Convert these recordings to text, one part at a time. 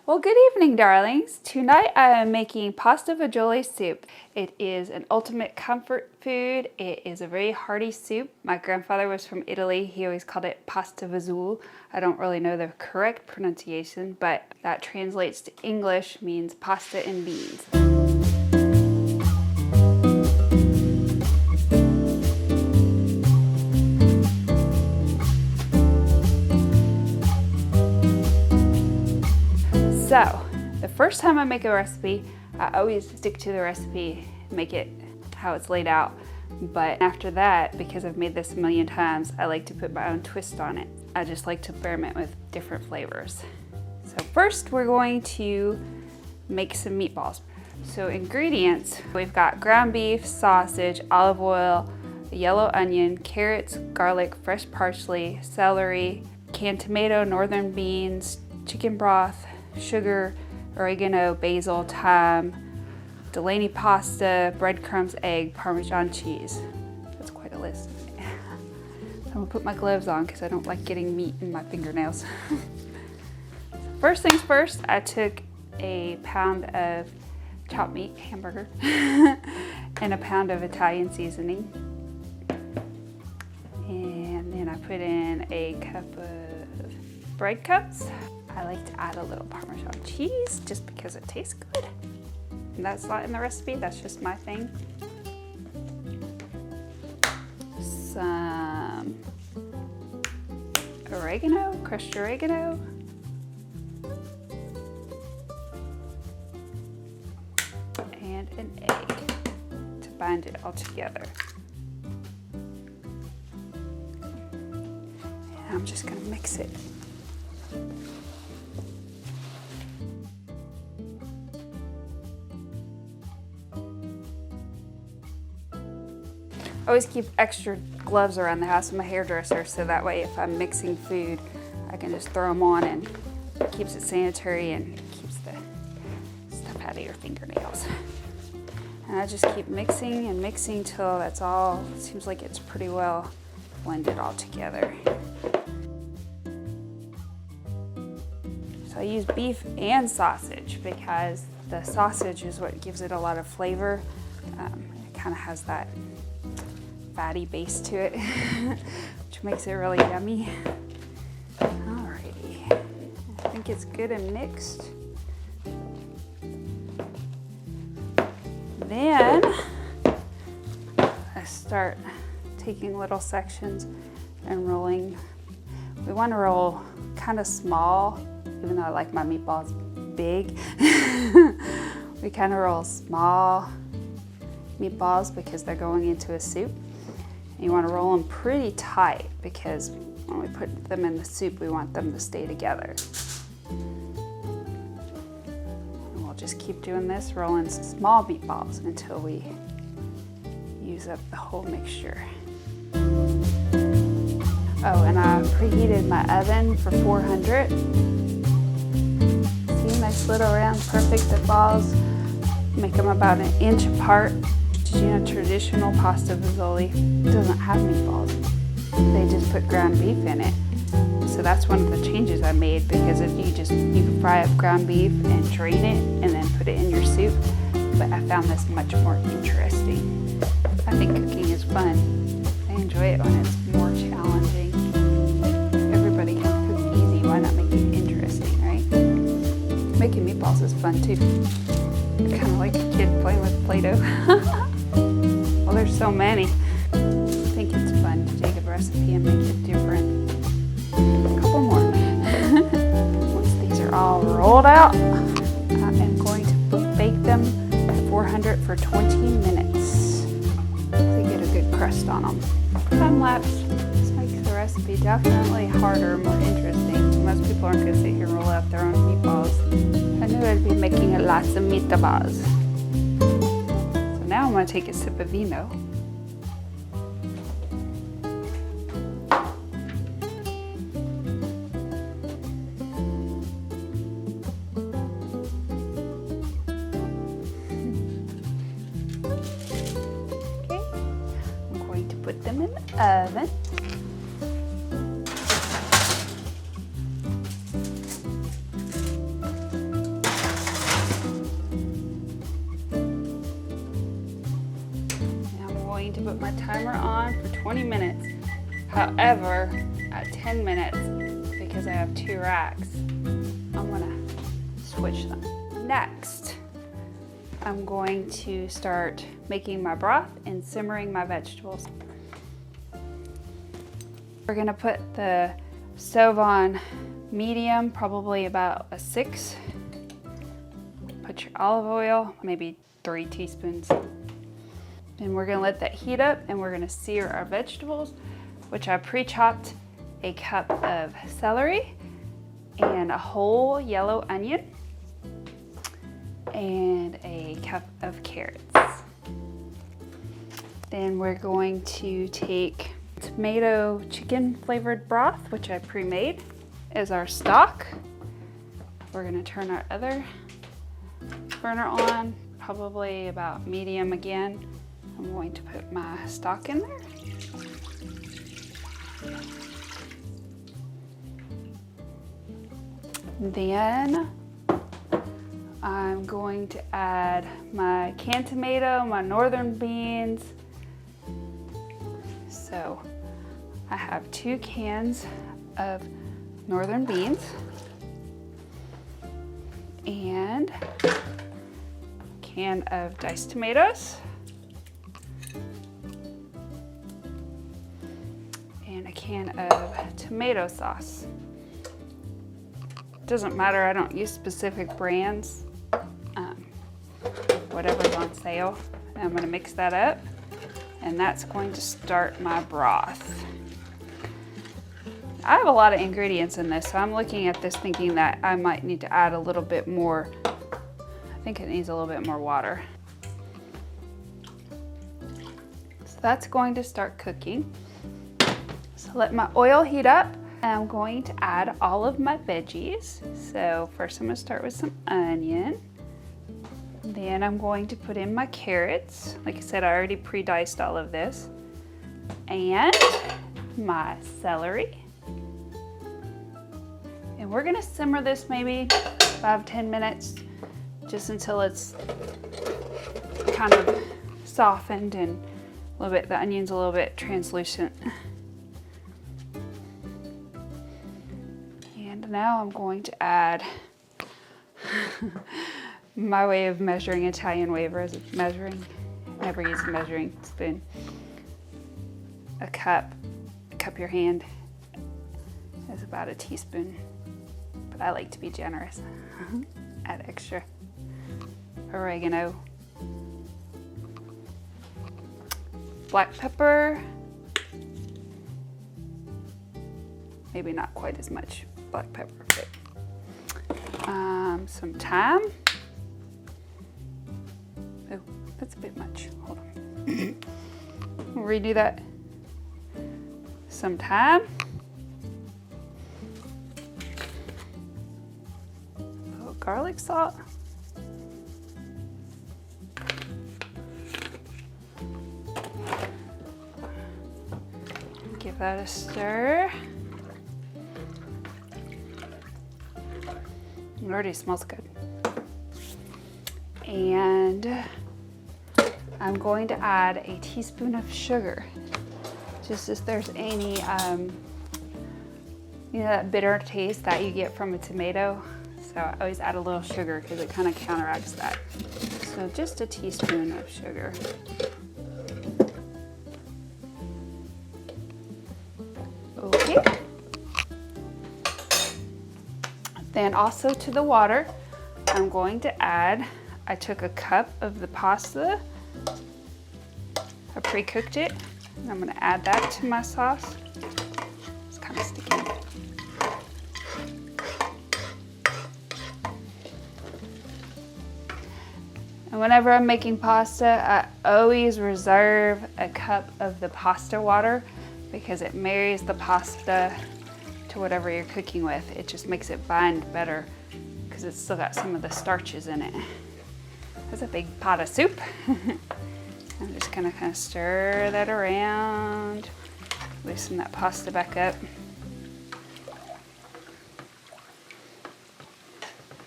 Well, good evening, darlings. Tonight I am making pasta fagioli soup. It is an ultimate comfort food. It is a very hearty soup. My grandfather was from Italy. He always called it pasta Fazool. I don't really know the correct pronunciation, but that translates to English, means pasta and beans. So, the first time I make a recipe, I always stick to the recipe, make it how it's laid out. But after that, because I've made this a million times, I like to put my own twist on it. I just like to experiment with different flavors. So first, we're going to make some meatballs. So ingredients, we've got ground beef, sausage, olive oil, yellow onion, carrots, garlic, fresh parsley, celery, canned tomato, northern beans, chicken broth, sugar, oregano, basil, thyme, Delaney pasta, breadcrumbs, egg, Parmesan cheese. That's quite a list. I'm gonna put my gloves on because I don't like getting meat in my fingernails. First things first, I took a pound of chopped meat, hamburger, and a pound of Italian seasoning. And then I put in a cup of breadcrumbs. I like to add a little Parmesan cheese just because it tastes good. And that's not in the recipe, that's just my thing. Some oregano, crushed oregano. And an egg to bind it all together. And I'm just gonna mix it. I always keep extra gloves around the house with my hairdresser, so that way if I'm mixing food, I can just throw them on and it keeps it sanitary and keeps the stuff out of your fingernails. And I just keep mixing and mixing till that's all, it seems like it's pretty well blended all together. So I use beef and sausage because the sausage is what gives it a lot of flavor. It kind of has that fatty base to it, which makes it really yummy. Alrighty, I think it's good and mixed. Then I start taking little sections and rolling. We want to roll kind of small, even though I like my meatballs big. We kind of roll small meatballs because they're going into a soup. You want to roll them pretty tight because when we put them in the soup, we want them to stay together. And we'll just keep doing this, rolling small meatballs until we use up the whole mixture. Oh, and I preheated my oven for 400. See, nice little round, perfect balls. Make them about an inch apart. You know, traditional pasta fagioli doesn't have meatballs. They just put ground beef in it. So that's one of the changes I made, because if you can fry up ground beef and drain it and then put it in your soup. But I found this much more interesting. I think cooking is fun. I enjoy it when it's more challenging. Everybody can cook easy, why not make it interesting, right? Making meatballs is fun too. Kind of like a kid playing with Play-Doh. Well, there's so many. I think it's fun to take a recipe and make it different. A couple more. Once these are all rolled out, I am going to bake them at 400 for 20 minutes to get a good crust on them. Time lapse. This makes the recipe definitely harder, more interesting. Most people aren't going to sit here and roll out their own meatballs. I knew I'd be making lots of meatballs. Now I'm going to take a sip of vino. Okay, I'm going to put them in the oven. put my timer on for 20 minutes. However, at 10 minutes, because I have 2 racks, I'm gonna switch them. Next, I'm going to start making my broth and simmering my vegetables. We're gonna put the stove on medium, probably about a 6. Put your olive oil, maybe 3 teaspoons. And we're gonna let that heat up and we're gonna sear our vegetables, which I pre-chopped a cup of celery and a whole yellow onion and a cup of carrots. Then we're going to take tomato chicken flavored broth, which I pre-made, as our stock. We're gonna turn our other burner on, probably about medium again. I'm going to put my stock in there. Then I'm going to add my canned tomato, my northern beans. So I have 2 cans of northern beans and a can of diced tomatoes and a can of tomato sauce. Doesn't matter, I don't use specific brands, whatever's on sale. And I'm gonna mix that up, and that's going to start my broth. I have a lot of ingredients in this, so I'm looking at this thinking that I might need to add a little bit more. I think it needs a little bit more water. So that's going to start cooking. So let my oil heat up. I'm going to add all of my veggies. So first I'm gonna start with some onion. Then I'm going to put in my carrots. Like I said, I already pre-diced all of this. And my celery. And we're gonna simmer this maybe 5-10 minutes, just until it's kind of softened and a little bit, the onion's a little bit translucent. And now I'm going to add my way of measuring, Italian way of measuring. Never use a measuring spoon. A cup your hand is about a teaspoon, but I like to be generous. Add extra oregano, black pepper, maybe not quite as much black pepper, but some thyme. Oh, that's a bit much. Hold on. We'll redo that. Some thyme. A little garlic salt. Give that a stir. It already smells good. And I'm going to add a teaspoon of sugar, just as there's any, you know, that bitter taste that you get from a tomato. So I always add a little sugar because it kind of counteracts that. So just a teaspoon of sugar. Okay. Then also to the water, I'm going to add, I took a cup of the pasta, I pre-cooked it, and I'm gonna add that to my sauce. It's kind of sticky. And whenever I'm making pasta, I always reserve a cup of the pasta water because it marries the pasta to whatever you're cooking with. It just makes it bind better because it's still got some of the starches in it. That's a big pot of soup. I'm just gonna kind of stir that around, loosen that pasta back up.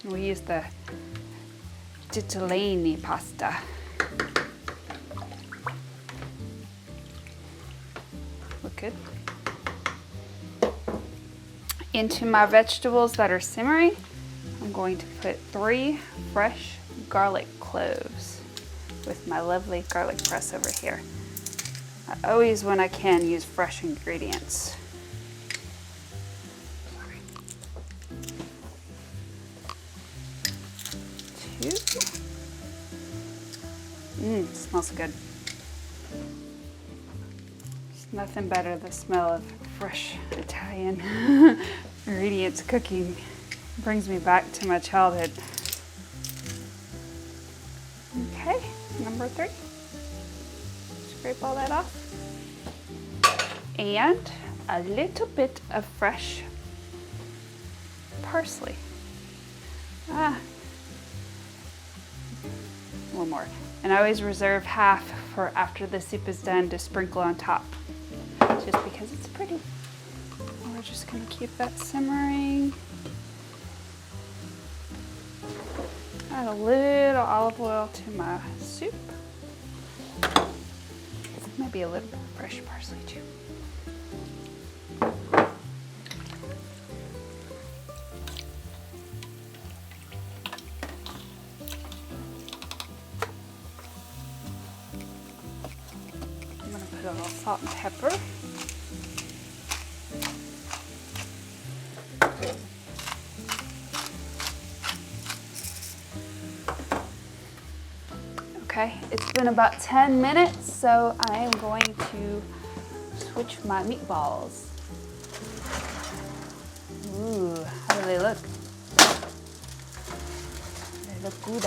We use the tortellini pasta. good. Into my vegetables that are simmering, I'm going to put 3 fresh garlic cloves with my lovely garlic press over here. I always, when I can, use fresh ingredients. It smells good. There's nothing better than the smell of fresh Italian ingredients cooking. It brings me back to my childhood. Okay, number 3. Scrape all that off. And a little bit of fresh parsley. A little more. And I always reserve half for after the soup is done to sprinkle on top, just because it's pretty. We're just gonna keep that simmering. Add a little olive oil to my soup. Maybe a little bit of fresh parsley too. I'm gonna put a little salt and pepper. Okay, it's been about 10 minutes, so I am going to switch my meatballs. Ooh, how do they look? They look good.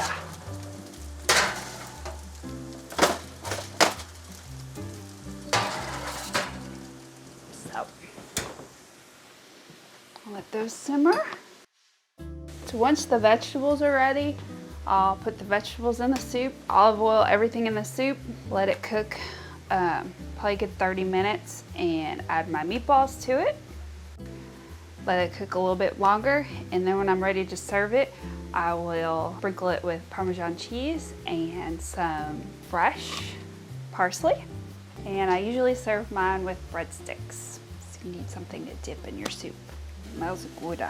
So, I'll let those simmer. So once the vegetables are ready, I'll put the vegetables in the soup, olive oil, everything in the soup, let it cook probably a good 30 minutes, and add my meatballs to it. Let it cook a little bit longer, and then when I'm ready to serve it, I will sprinkle it with Parmesan cheese and some fresh parsley. And I usually serve mine with breadsticks, so you need something to dip in your soup. It smells good.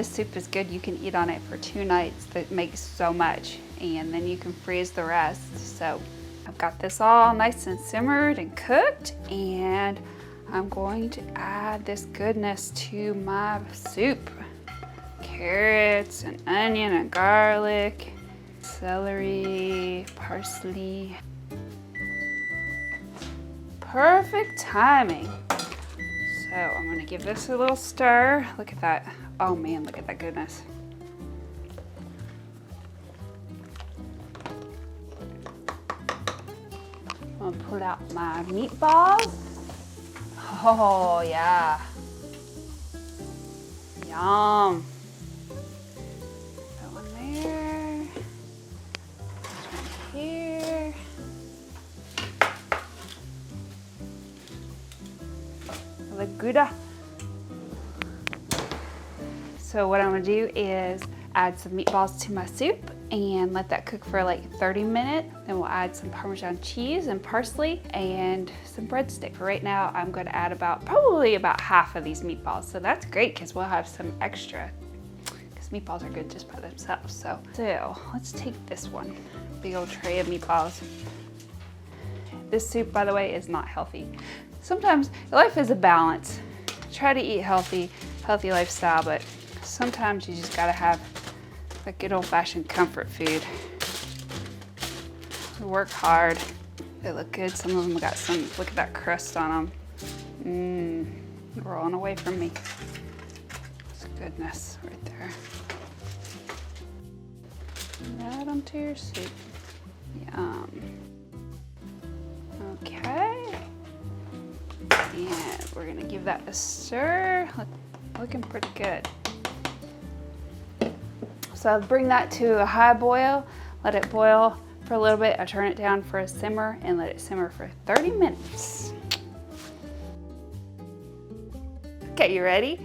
Soup is good. You can eat on it for 2 nights. That makes so much, and then you can freeze the rest. So I've got this all nice and simmered and cooked, and I'm going to add this goodness to my soup. Carrots and onion and garlic, celery, parsley. Perfect timing. So I'm gonna give this a little stir. Look at that. Oh man, look at that goodness. I'm gonna pull out my meatballs. Oh yeah. Yum. That one there. This one here. The Gouda. So what I'm gonna do is add some meatballs to my soup and let that cook for like 30 minutes. Then we'll add some Parmesan cheese and parsley and some breadstick. For right now, I'm gonna add probably about half of these meatballs. So that's great because we'll have some extra, because meatballs are good just by themselves. So let's take this one, big old tray of meatballs. This soup, by the way, is not healthy. Sometimes life is a balance. Try to eat healthy lifestyle, but sometimes you just gotta have a good old-fashioned comfort food. We work hard. They look good. Some of them got some, look at that crust on them. Rolling away from me. It's goodness right there. Add them to your soup. Yum. Okay. And we're gonna give that a stir. Looking pretty good. So I'll bring that to a high boil, let it boil for a little bit. I turn it down for a simmer and let it simmer for 30 minutes. Okay, you ready?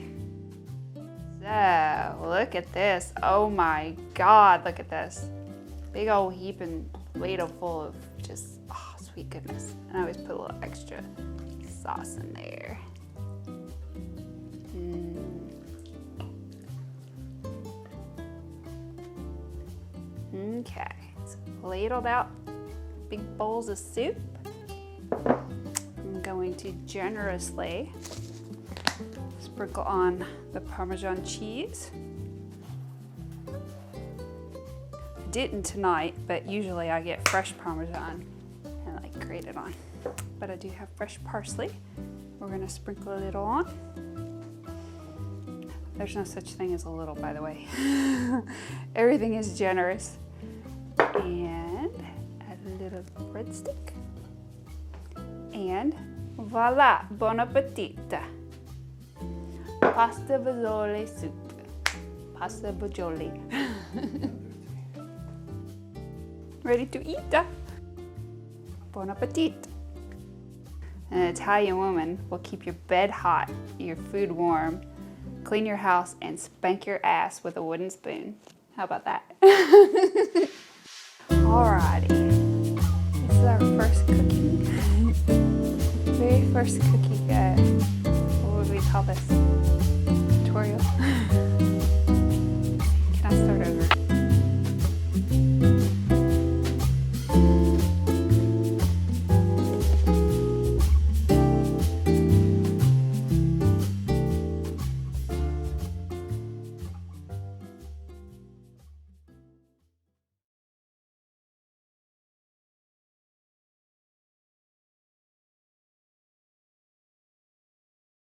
Oh, look at this. Oh my God, look at this. Big old heaping ladle full of just, oh, sweet goodness. And I always put a little extra sauce in there. Okay, so ladled out big bowls of soup. I'm going to generously sprinkle on the Parmesan cheese. I didn't tonight, but usually I get fresh Parmesan and like grate it on. But I do have fresh parsley. We're gonna sprinkle a little on. There's no such thing as a little, by the way. Everything is generous. And a little breadstick. And voila, bon appetit. Pasta Fazool soup. Pasta Fazool. Ready to eat? Bon appetit. An Italian woman will keep your bed hot, your food warm, clean your house, and spank your ass with a wooden spoon. How about that? Alrighty. This is our first cooking. Very first cooking.